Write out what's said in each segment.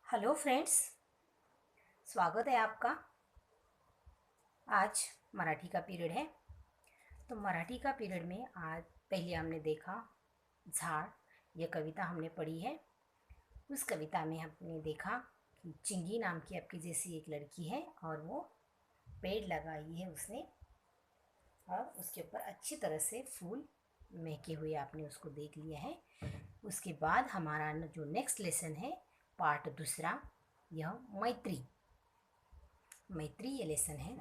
Hello friends, स्वागत है आपका। आज मराठी का पीरियड है। तो मराठी का पीरियड में आज पहले हमने देखा झाड़, यह कविता हमने पढ़ी है। उस कविता में हमने देखा कि चिंगी नाम की आपकी जैसी एक लड़की है और वो पेड़ लगाई है उसने, और उसके ऊपर अच्छी तरह से फूल महके हुए आपने उसको देख लिया है। उसके बाद हमारा जो नेक्स्ट लेसन है, पार्ट दूसरा, यह मैत्री मैत्री ये लेसन है।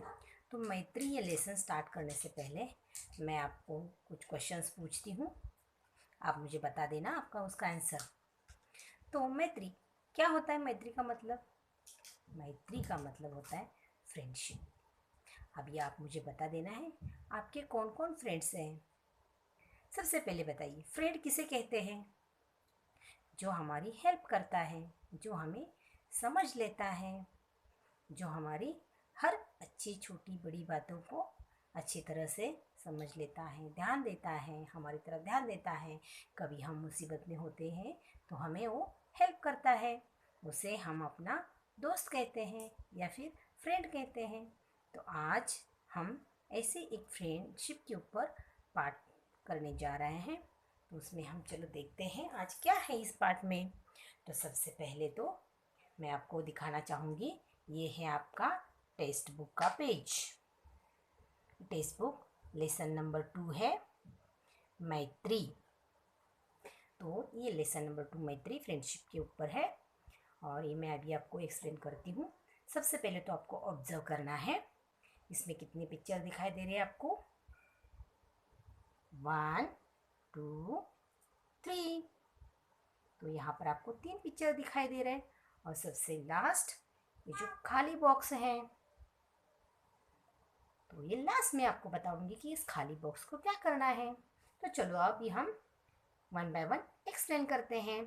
तो मैत्री ये लेसन स्टार्ट करने से पहले मैं आपको कुछ क्वेश्चंस पूछती हूँ, आप मुझे बता देना आपका उसका आंसर। तो मैत्री क्या होता है? मैत्री का मतलब, मैत्री का मतलब होता है फ्रेंडशिप। अभी आप मुझे बता देना है आपके कौन कौन फ्रेंड्स हैं। सबसे पहले बताइए, फ्रेंड किसे कहते हैं? जो हमारी हेल्प करता है, जो हमें समझ लेता है, जो हमारी हर अच्छी छोटी बड़ी बातों को अच्छी तरह से समझ लेता है, ध्यान देता है, हमारी तरफ ध्यान देता है। कभी हम मुसीबत में होते हैं तो हमें वो हेल्प करता है, उसे हम अपना दोस्त कहते हैं या फिर फ्रेंड कहते हैं। तो आज हम ऐसे एक फ्रेंडशिप के ऊपर पाठ करने जा रहे हैं। तो उसमें हम चलो देखते हैं आज क्या है इस पाठ में। तो सबसे पहले तो मैं आपको दिखाना चाहूँगी, ये है आपका टेक्स्ट बुक का page. Text book lesson number 2 है मैत्री। तो ये लेसन नंबर 2 मैत्री फ्रेंडशिप के ऊपर है, और ये मैं अभी आपको एक्सप्लेन करती हूँ। सबसे पहले तो आपको ऑब्जर्व करना है, इसमें कितने पिक्चर दिखाई दे रहे हैं आपको? 1 2 3। तो यहाँ पर आपको 3 पिक्चर दिखाई दे रहे हैं। और सबसे लास्ट ये जो खाली बॉक्स है, तो ये लास्ट में आपको बताऊंगी कि इस खाली बॉक्स को क्या करना है। तो चलो अभी हम वन बाय वन एक्सप्लेन करते हैं।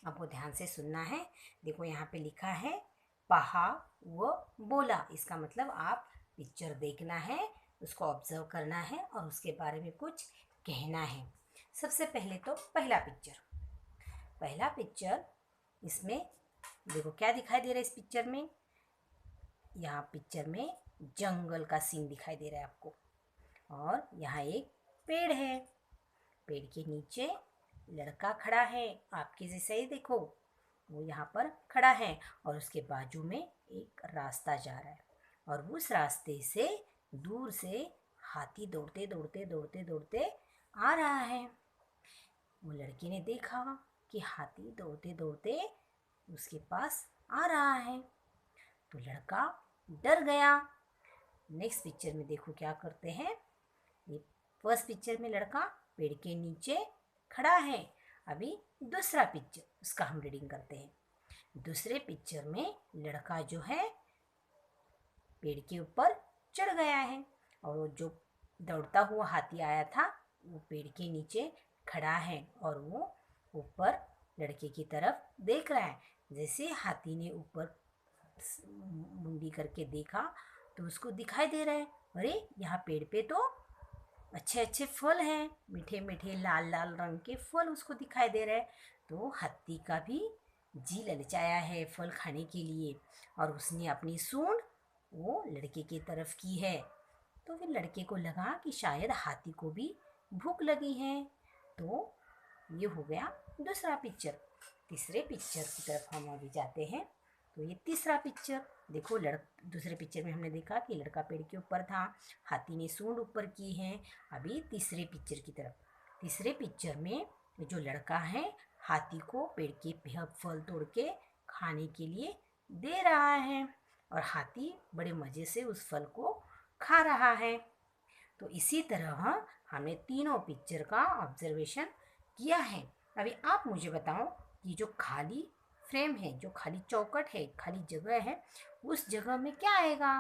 आपको ध्यान से सुनना है। देखो यहाँ पे लिखा है पहा व बोला। इसका मतलब आप पिक्चर देखना है, उसको ऑब्जर्व करना है और उसके बारे में कुछ कहना है। सबसे पहले तो पहला पिक्चर इसमें देखो क्या दिखाई दे रहा है इस पिक्चर में। यहाँ पिक्चर में जंगल का सीन दिखाई दे रहा है आपको, और यहाँ एक पेड़ है। पेड़ के नीचे लड़का खड़ा है, आपके जैसा ही देखो वो यहाँ पर खड़ा है, और उसके बाजू में एक रास्ता जा रहा है, और उस रास्ते से दूर से हाथी दौड़ते दौड़ते दौड़ते दौड़ते आ रहा है। वो लड़के ने देखा कि हाथी दौड़ते दौड़ते उसके पास आ रहा है, तो लड़का डर गया। नेक्स्ट पिक्चर में देखो क्या करते हैं। ये फर्स्ट पिक्चर में लड़का पेड़ के नीचे खड़ा है। अभी दूसरा पिक्चर उसका हम रीडिंग करते हैं। दूसरे पिक्चर में लड़का जो है पेड़ के ऊपर चढ़ गया है, और वो जो दौड़ता हुआ हाथी आया था वो पेड़ के नीचे खड़ा है, और वो ऊपर लड़के की तरफ देख रहा है। जैसे हाथी ने ऊपर मुंडी करके देखा तो उसको दिखाई दे रहा है, अरे यहाँ पेड़ पे तो अच्छे अच्छे फल हैं, मीठे मीठे लाल लाल रंग के फल उसको दिखाई दे रहे हैं। तो हाथी का भी जी ललचाया है फल खाने के लिए, और उसने अपनी सूंड वो लड़के की तरफ की है। तो फिर लड़के को लगा कि शायद हाथी को भी भूख लगी है। तो ये हो गया दूसरा पिक्चर। तीसरे पिक्चर की तरफ हम अभी जाते हैं। तो ये तीसरा पिक्चर देखो, दूसरे पिक्चर में हमने देखा कि लड़का पेड़ के ऊपर था, हाथी ने सूंड ऊपर की है। अभी तीसरे पिक्चर की तरफ। तीसरे पिक्चर में जो लड़का है हाथी को पेड़ के फल तोड़ के खाने के लिए दे रहा है, और हाथी बड़े मज़े से उस फल को खा रहा है। तो इसी तरह हमने तीनों पिक्चर का ऑब्जर्वेशन किया है। अभी आप मुझे बताओ कि जो खाली फ्रेम है, जो खाली चौकट है, खाली जगह है, उस जगह में क्या आएगा?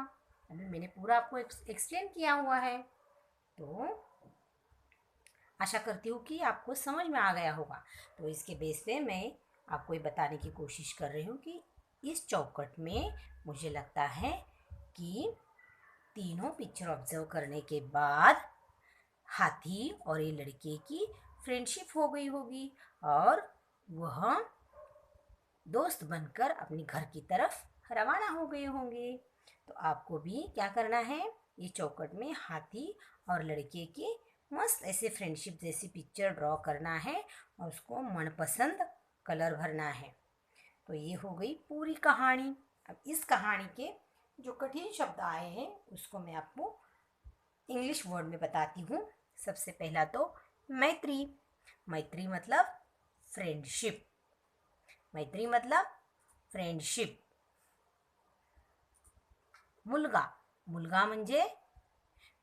अभी मैंने पूरा आपको एक्सप्लेन किया हुआ है, तो आशा करती हूँ कि आपको समझ में आ गया होगा। तो इसके बेस पे मैं आपको ये बताने की कोशिश कर रही हूँ कि इस चौकट में मुझे लगता है कि तीनों पिक्चर ऑब्जर्व करने के बाद हाथी और ये लड़के की फ्रेंडशिप हो गई होगी, और वह दोस्त बनकर अपने घर की तरफ रवाना हो गए होंगे। तो आपको भी क्या करना है, ये चौखट में हाथी और लड़के की मस्त ऐसे फ्रेंडशिप जैसी पिक्चर ड्रॉ करना है और उसको मनपसंद कलर भरना है। तो ये हो गई पूरी कहानी। अब इस कहानी के जो कठिन शब्द आए हैं उसको मैं आपको इंग्लिश वर्ड में बताती हूँ। सबसे पहला तो मैत्री। मैत्री मतलब फ्रेंडशिप। मैत्री मतलब फ्रेंडशिप। मुलगा, मुलगा म्हणजे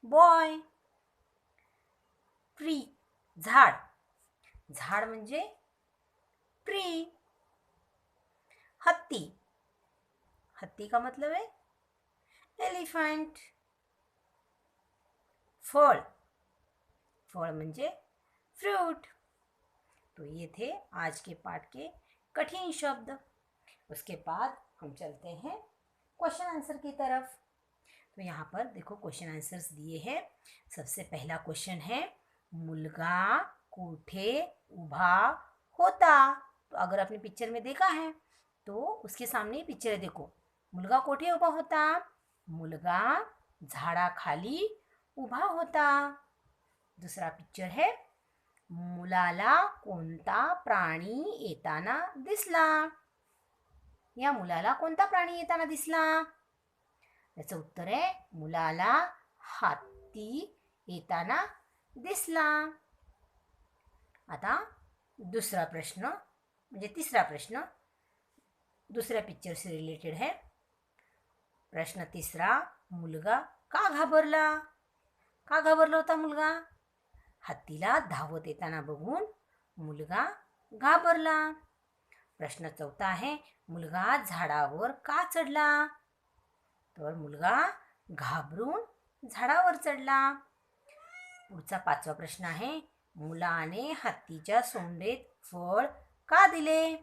बॉय. ट्री, झाड, झाड म्हणजे ट्री. हत्ती, हत्ती का मतलब है एलिफेंट. फळ, फळ म्हणजे फ्रूट. तो ये थे आज के पाठ के कठिन शब्द। उसके बाद हम चलते हैं क्वेश्चन आंसर की तरफ। तो यहाँ पर देखो क्वेश्चन आंसर्स दिए हैं। सबसे पहला क्वेश्चन है, मुलगा कोठे उभा होता. तो अगर आपने पिक्चर में देखा है तो उसके सामने ही पिक्चर है, देखो. मुलगा कोठे उभा होता, मुलगा झाडाखाली उभा होता. दूसरा पिक्चर है, मुलाला कोणता प्राणी येताना दिसला. या मुलाला कोणता प्राणी येताना दिसला? याचं उत्तर आहे, मुलाला हत्ती येताना दिसला. आता दुसरा प्रश्न म्हणजे तिसरा प्रश्न दुसऱ्या पिक्चर से रिलेटेड है. प्रश्न तिसरा, मुलगा का घाबरला? का घाबरला होता मुलगा? हत्तीला धावत येताना बघून मुलगा घाबरला. प्रश्न चौथा आहे, मुलगा झाडावर का चढला? तर मुलगा घाबरून झाडावर चढला. पुढचा पाचवा प्रश्न आहे, मुलाने हत्तीच्या सोंडेत फळ का दिले?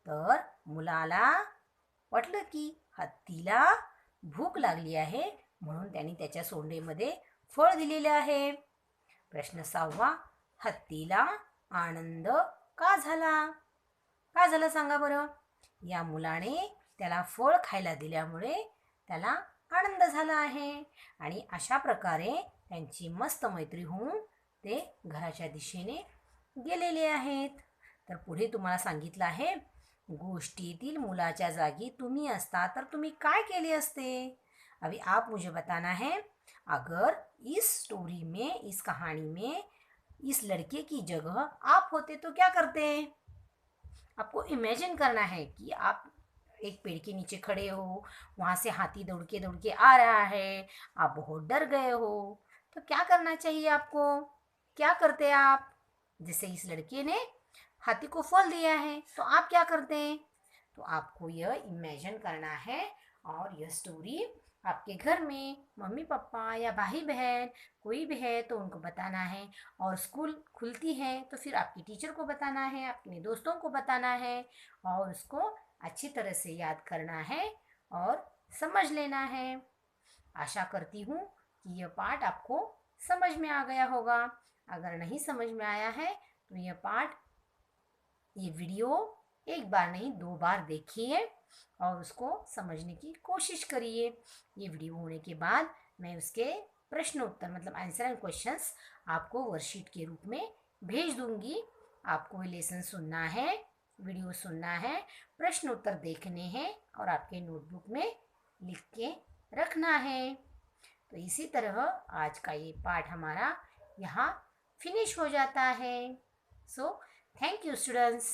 तर मुलाला वाटलं की हत्तीला भूक लागली आहे म्हणून त्यांनी त्याच्या सोंडेमध्ये फळ दिलेले आहे. प्रश्न सहावा, हत्तीला आनंद का झाला? का झालं सांगा बरं? या मुलाने त्याला फळ खायला दिल्यामुळे त्याला आनंद झाला आहे. आणि अशा प्रकारे त्यांची मस्त मैत्री होऊन ते घराच्या दिशेने गेलेले आहेत. तर पुढे तुम्हाला सांगितलं आहे, गोष्टीतील मुलाच्या जागी तुम्ही असता तर तुम्ही काय केले असते? अभी आप मुझे बताना है, अगर इस स्टोरी में, इस कहानी में इस लड़के की जगह आप होते तो क्या करते? आपको इमेजिन करना है कि आप एक पेड़ के नीचे खड़े हो, वहाँ से हाथी दौड़ के आ रहा है, आप बहुत डर गए हो, तो क्या करना चाहिए आपको? क्या करते आप? जैसे इस लड़के ने हाथी को फल दिया है तो आप क्या करते हैं? तो आपको यह इमेजिन करना है और यह स्टोरी आपके घर में मम्मी पापा या भाई बहन कोई भी है तो उनको बताना है. और स्कूल खुलती है तो फिर आपकी टीचर को बताना है, अपने दोस्तों को बताना है और उसको अच्छी तरह से याद करना है और समझ लेना है. आशा करती हूँ कि यह पाठ आपको समझ में आ गया होगा. अगर नहीं समझ में आया है तो ये वीडियो एक बार नहीं 2 बार देखिए और उसको समझने की कोशिश करिए. ये वीडियो होने के बाद मैं उसके प्रश्न उत्तर मतलब आंसर एंड क्वेश्चंस आपको वर्कशीट के रूप में भेज दूंगी. आपको ये लेसन सुनना है, वीडियो सुनना है, प्रश्न उत्तर देखने हैं और आपके नोटबुक में लिख के रखना है. तो इसी तरह आज का ये पाठ हमारा यहाँ फिनिश हो जाता है. So thank you students.